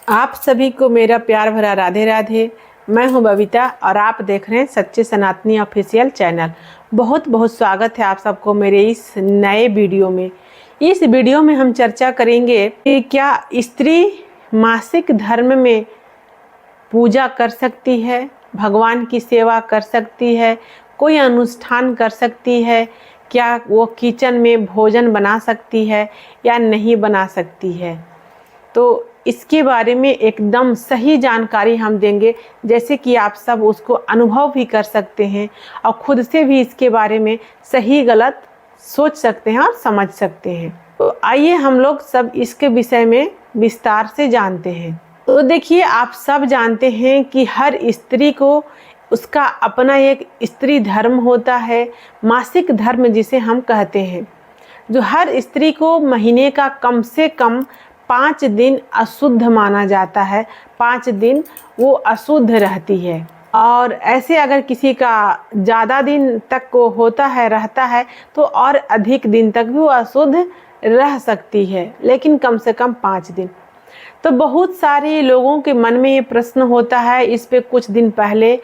आप सभी को मेरा प्यार भरा राधे राधे। मैं हूं बबीता और आप देख रहे हैं सच्चे सनातनी ऑफिशियल चैनल। बहुत बहुत स्वागत है आप सबको मेरे इस नए वीडियो में। इस वीडियो में हम चर्चा करेंगे कि क्या स्त्री मासिक धर्म में पूजा कर सकती है, भगवान की सेवा कर सकती है, कोई अनुष्ठान कर सकती है, क्या वो किचन में भोजन बना सकती है या नहीं बना सकती है। तो इसके बारे में एकदम सही जानकारी हम देंगे, जैसे कि आप सब उसको अनुभव भी कर सकते हैं और खुद से भी इसके बारे में सही गलत सोच सकते हैं और समझ सकते हैं। तो आइए हम लोग सब इसके विषय में विस्तार से जानते हैं। तो देखिए, आप सब जानते हैं कि हर स्त्री को उसका अपना एक स्त्री धर्म होता है, मासिक धर्म जिसे हम कहते हैं, जो हर स्त्री को महीने का कम से कम 5 दिन अशुद्ध माना जाता है। 5 दिन वो अशुद्ध रहती है और ऐसे अगर किसी का ज़्यादा दिन तक को होता है रहता है तो और अधिक दिन तक भी वो अशुद्ध रह सकती है, लेकिन कम से कम 5 दिन। तो बहुत सारे लोगों के मन में ये प्रश्न होता है। इस पे कुछ दिन पहले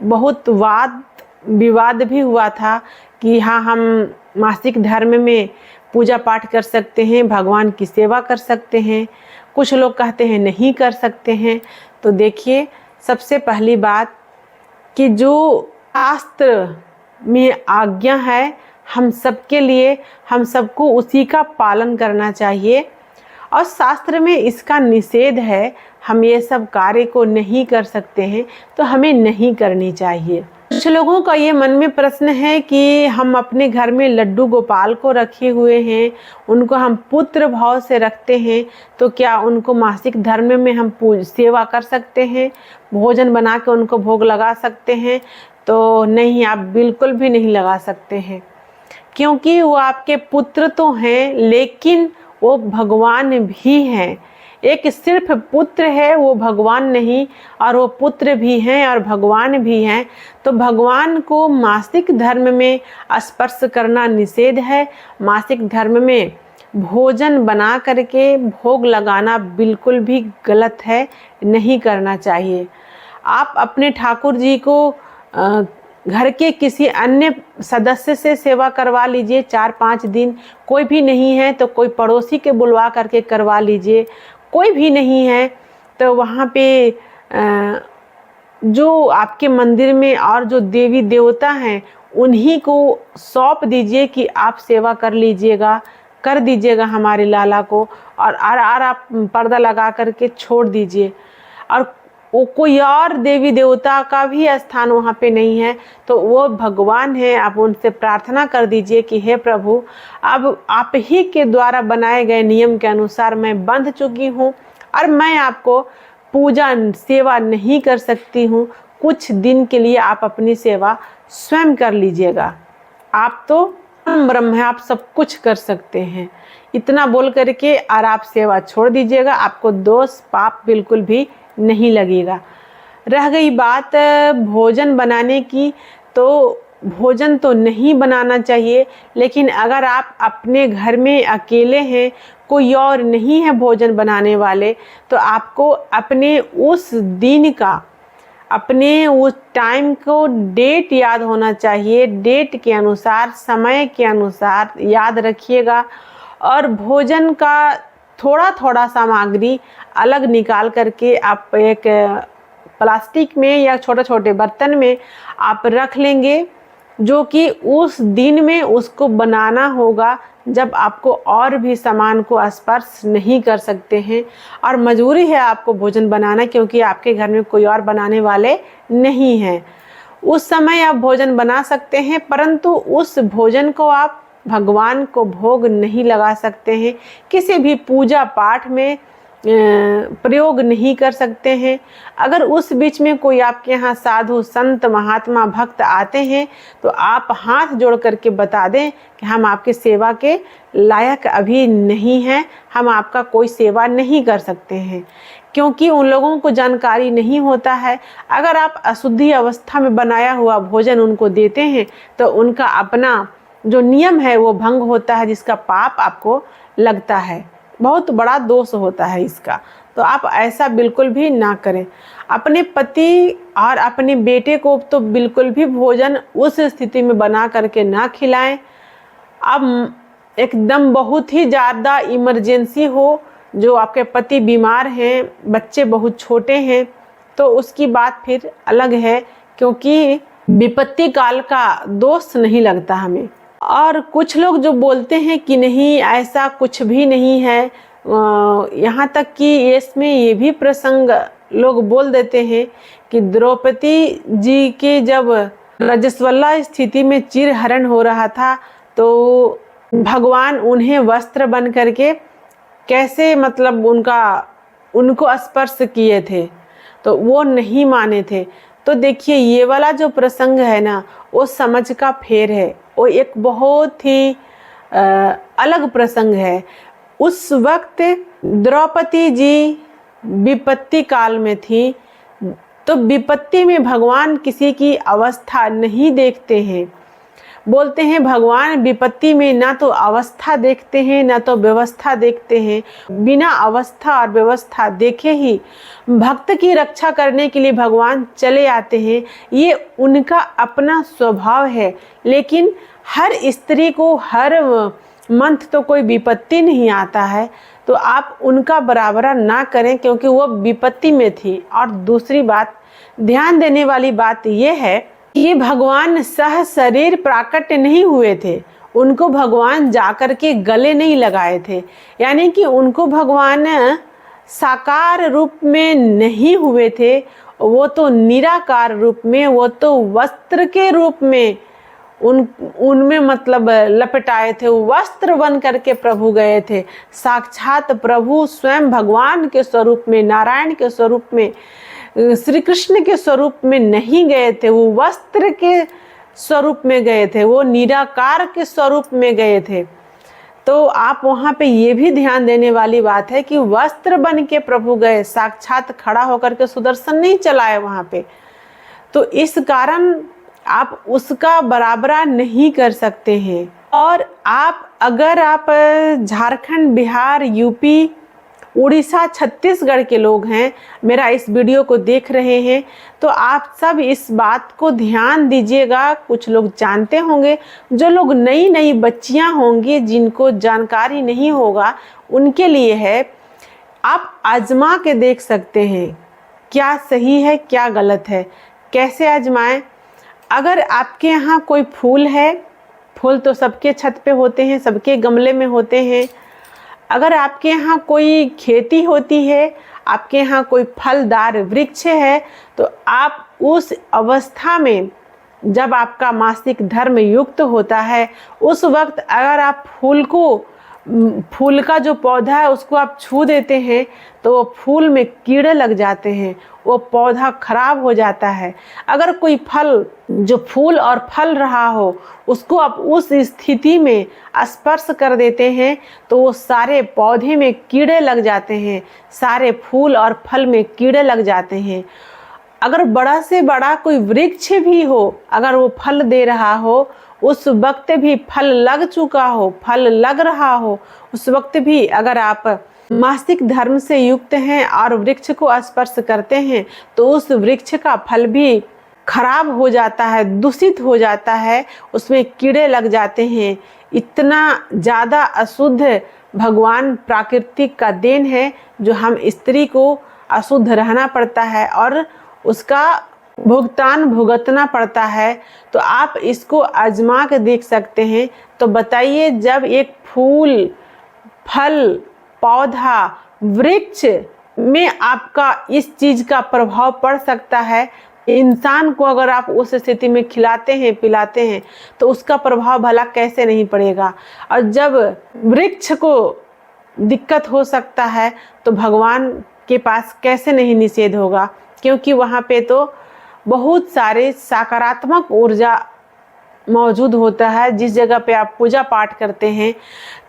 बहुत वाद विवाद भी हुआ था कि हाँ, हम मासिक धर्म में पूजा पाठ कर सकते हैं, भगवान की सेवा कर सकते हैं। कुछ लोग कहते हैं नहीं कर सकते हैं। तो देखिए, सबसे पहली बात कि जो शास्त्र में आज्ञा है हम सबके लिए, हम सबको उसी का पालन करना चाहिए और शास्त्र में इसका निषेध है। हम ये सब कार्य को नहीं कर सकते हैं तो हमें नहीं करनी चाहिए। कुछ लोगों का ये मन में प्रश्न है कि हम अपने घर में लड्डू गोपाल को रखे हुए हैं, उनको हम पुत्र भाव से रखते हैं, तो क्या उनको मासिक धर्म में हम सेवा कर सकते हैं, भोजन बना के उनको भोग लगा सकते हैं? तो नहीं, आप बिल्कुल भी नहीं लगा सकते हैं, क्योंकि वो आपके पुत्र तो हैं लेकिन वो भगवान भी हैं। एक सिर्फ पुत्र है, वो भगवान नहीं, और वो पुत्र भी हैं और भगवान भी हैं। तो भगवान को मासिक धर्म में स्पर्श करना निषेध है। मासिक धर्म में भोजन बना करके भोग लगाना बिल्कुल भी गलत है, नहीं करना चाहिए। आप अपने ठाकुर जी को घर के किसी अन्य सदस्य से सेवा करवा लीजिए 4-5 दिन। कोई भी नहीं है तो कोई पड़ोसी के बुलवा करके करवा लीजिए। कोई भी नहीं है तो वहाँ पे जो आपके मंदिर में और जो देवी देवता हैं उन्हीं को सौंप दीजिए कि आप सेवा कर लीजिएगा, कर दीजिएगा हमारे लाला को, और आप पर्दा लगा करके छोड़ दीजिए। और वो कोई और देवी देवता का भी स्थान वहाँ पे नहीं है, तो वो भगवान है। आप उनसे प्रार्थना कर दीजिए कि हे प्रभु, अब आप ही के द्वारा बनाए गए नियम के अनुसार मैं बंध चुकी हूँ और मैं आपको पूजा सेवा नहीं कर सकती हूँ। कुछ दिन के लिए आप अपनी सेवा स्वयं कर लीजिएगा। आप तो ब्रह्म है, आप सब कुछ कर सकते हैं। इतना बोल करके और आप सेवा छोड़ दीजिएगा। आपको दोष पाप बिल्कुल भी नहीं लगेगा। रह गई बात भोजन बनाने की, तो भोजन तो नहीं बनाना चाहिए, लेकिन अगर आप अपने घर में अकेले हैं, कोई और नहीं है भोजन बनाने वाले, तो आपको अपने उस दिन का, अपने उस टाइम को डेट याद होना चाहिए। डेट के अनुसार, समय के अनुसार याद रखिएगा और भोजन का थोड़ा थोड़ा सामग्री अलग निकाल करके आप एक प्लास्टिक में या छोटे छोटे बर्तन में आप रख लेंगे, जो कि उस दिन में उसको बनाना होगा जब आपको और भी सामान को स्पर्श नहीं कर सकते हैं और मजबूरी है आपको भोजन बनाना, क्योंकि आपके घर में कोई और बनाने वाले नहीं हैं। उस समय आप भोजन बना सकते हैं, परंतु उस भोजन को आप भगवान को भोग नहीं लगा सकते हैं, किसी भी पूजा पाठ में प्रयोग नहीं कर सकते हैं। अगर उस बीच में कोई आपके यहाँ साधु संत महात्मा भक्त आते हैं तो आप हाथ जोड़ करके बता दें कि हम आपके सेवा के लायक अभी नहीं हैं, हम आपका कोई सेवा नहीं कर सकते हैं, क्योंकि उन लोगों को जानकारी नहीं होता है। अगर आप अशुद्धि अवस्था में बनाया हुआ भोजन उनको देते हैं तो उनका अपना जो नियम है वो भंग होता है, जिसका पाप आपको लगता है। बहुत बड़ा दोष होता है इसका। तो आप ऐसा बिल्कुल भी ना करें। अपने पति और अपने बेटे को तो बिल्कुल भी भोजन उस स्थिति में बना करके ना खिलाएं। अब एकदम बहुत ही ज़्यादा इमरजेंसी हो, जो आपके पति बीमार हैं, बच्चे बहुत छोटे हैं, तो उसकी बात फिर अलग है, क्योंकि विपत्ति काल का दोष नहीं लगता हमें। और कुछ लोग जो बोलते हैं कि नहीं ऐसा कुछ भी नहीं है, यहाँ तक कि इसमें ये भी प्रसंग लोग बोल देते हैं कि द्रौपदी जी के जब रजस्वला स्थिति में चिरहरण हो रहा था तो भगवान उन्हें वस्त्र बन करके कैसे मतलब उनको स्पर्श किए थे, तो वो नहीं माने थे। तो देखिए ये वाला जो प्रसंग है ना, वो समझ का फेर है, वो एक बहुत ही अलग प्रसंग है। उस वक्त द्रौपदी जी विपत्ति काल में थी, तो विपत्ति में भगवान किसी की अवस्था नहीं देखते हैं। बोलते हैं भगवान विपत्ति में ना तो अवस्था देखते हैं ना तो व्यवस्था देखते हैं, बिना अवस्था और व्यवस्था देखे ही भक्त की रक्षा करने के लिए भगवान चले आते हैं। ये उनका अपना स्वभाव है। लेकिन हर स्त्री को हर मंथ तो कोई विपत्ति नहीं आता है, तो आप उनका बराबरा ना करें, क्योंकि वो विपत्ति में थी। और दूसरी बात ध्यान देने वाली बात ये है कि भगवान सह शरीर प्राकट्य नहीं हुए थे, उनको भगवान जाकर के गले नहीं लगाए थे, यानी कि उनको भगवान साकार रूप में नहीं हुए थे, वो तो निराकार रूप में, वो तो वस्त्र के रूप में उनमें मतलब लपेटाए थे, वस्त्र बन करके प्रभु गए थे। साक्षात प्रभु स्वयं भगवान के स्वरूप में, नारायण के स्वरूप में, श्री कृष्ण के स्वरूप में नहीं गए थे, वो वस्त्र के स्वरूप में गए थे, वो निराकार के स्वरूप में गए थे। तो आप वहाँ पे ये भी ध्यान देने वाली बात है कि वस्त्र बन के प्रभु गए, साक्षात खड़ा होकर के सुदर्शन नहीं चलाए वहाँ पे। तो इस कारण आप उसका बराबरा नहीं कर सकते हैं। और अगर आप झारखंड, बिहार, यूपी, उड़ीसा, छत्तीसगढ़ के लोग हैं, मेरा इस वीडियो को देख रहे हैं, तो आप सब इस बात को ध्यान दीजिएगा। कुछ लोग जानते होंगे, जो लोग नई नई बच्चियां होंगी जिनको जानकारी नहीं होगा, उनके लिए है। आप आजमा के देख सकते हैं क्या सही है क्या गलत है। कैसे आजमाएं? अगर आपके यहाँ कोई फूल है, फूल तो सबके छत पे होते हैं, सबके गमले में होते हैं। अगर आपके यहाँ कोई खेती होती है, आपके यहाँ कोई फलदार वृक्ष है, तो आप उस अवस्था में जब आपका मासिक धर्म युक्त होता है, उस वक्त अगर आप फूल का जो पौधा है उसको आप छू देते हैं, तो वो फूल में कीड़े लग जाते हैं, वो पौधा खराब हो जाता है। अगर कोई फल जो फूल और फल रहा हो, उसको आप उस स्थिति में स्पर्श कर देते हैं, तो वो सारे पौधे में कीड़े लग जाते हैं, सारे फूल और फल में कीड़े लग जाते हैं। अगर बड़ा से बड़ा कोई वृक्ष भी हो, अगर वो फल दे रहा हो, उस वक्त भी फल लग चुका हो, फल लग रहा हो, उस वक्त भी अगर आप मासिक धर्म से युक्त हैं और वृक्ष को स्पर्श करते हैं, तो उस वृक्ष का फल भी खराब हो जाता है, दूषित हो जाता है, उसमें कीड़े लग जाते हैं। इतना ज़्यादा अशुद्ध भगवान प्राकृतिक का देन है, जो हम स्त्री को अशुद्ध रहना पड़ता है और उसका भुगतान भुगतना पड़ता है। तो आप इसको आजमा के देख सकते हैं। तो बताइए, जब एक फूल, फल, पौधा, वृक्ष में आपका इस चीज़ का प्रभाव पड़ सकता है, इंसान को अगर आप उस स्थिति में खिलाते हैं, पिलाते हैं, तो उसका प्रभाव भला कैसे नहीं पड़ेगा। और जब वृक्ष को दिक्कत हो सकता है, तो भगवान के पास कैसे नहीं निषेध होगा, क्योंकि वहाँ पे तो बहुत सारे सकारात्मक ऊर्जा मौजूद होता है। जिस जगह पे आप पूजा पाठ करते हैं,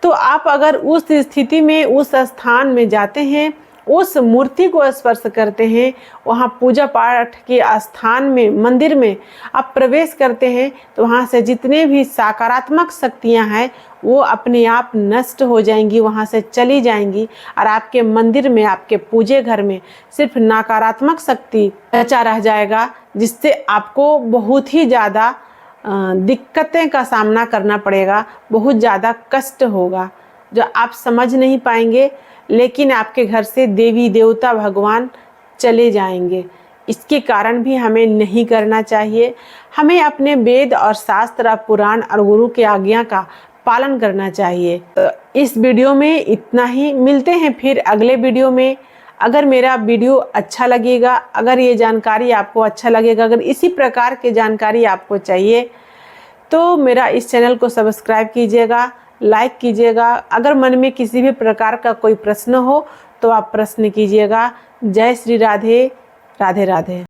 तो आप अगर उस स्थिति में, उस स्थान में जाते हैं, उस मूर्ति को स्पर्श करते हैं, वहाँ पूजा पाठ के स्थान में, मंदिर में आप प्रवेश करते हैं, तो वहाँ से जितने भी सकारात्मक शक्तियाँ हैं वो अपने आप नष्ट हो जाएंगी, वहाँ से चली जाएंगी और आपके मंदिर में, आपके पूजे घर में सिर्फ नकारात्मक शक्ति बचा रह जाएगा, जिससे आपको बहुत ही ज़्यादा दिक्कतें का सामना करना पड़ेगा, बहुत ज़्यादा कष्ट होगा जो आप समझ नहीं पाएंगे, लेकिन आपके घर से देवी देवता भगवान चले जाएंगे। इसके कारण भी हमें नहीं करना चाहिए। हमें अपने वेद और शास्त्र, पुराण और गुरु के आज्ञा का पालन करना चाहिए। इस वीडियो में इतना ही, मिलते हैं फिर अगले वीडियो में। अगर मेरा वीडियो अच्छा लगेगा, अगर ये जानकारी आपको अच्छा लगेगा, अगर इसी प्रकार की जानकारी आपको चाहिए तो मेरा इस चैनल को सब्सक्राइब कीजिएगा, लाइक कीजिएगा। अगर मन में किसी भी प्रकार का कोई प्रश्न हो तो आप प्रश्न कीजिएगा। जय श्री राधे, राधे राधे।